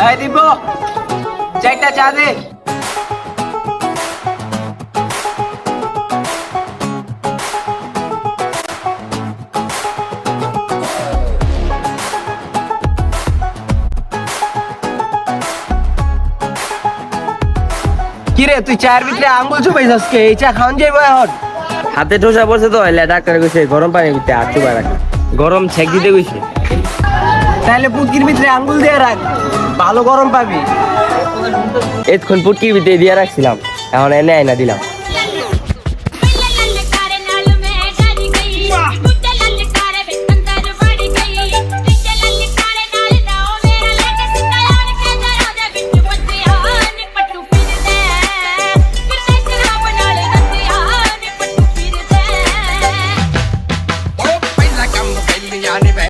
এই দিব চারটা চা দে। কিরে তুই চায়ের ভিতরে আঙ্গুল চুপাইছস কে? এই চা খাওয়ান যাইব এখন? হাতে ঠোসা পড়ছে তো এলে ডাক্তার কইছে গরম পানি দিতে আর চুবা রাখ গরম ছেক দিতে কইছে। তাহলে পুটকির ভিতরে আঙ্গুল দিয়ে রাখ, ভালো গরম পাবি। এতক্ষণ পুটকির ভিতরে দিয়ে রাখছিলাম, এখন এনে আইনা দিলাম।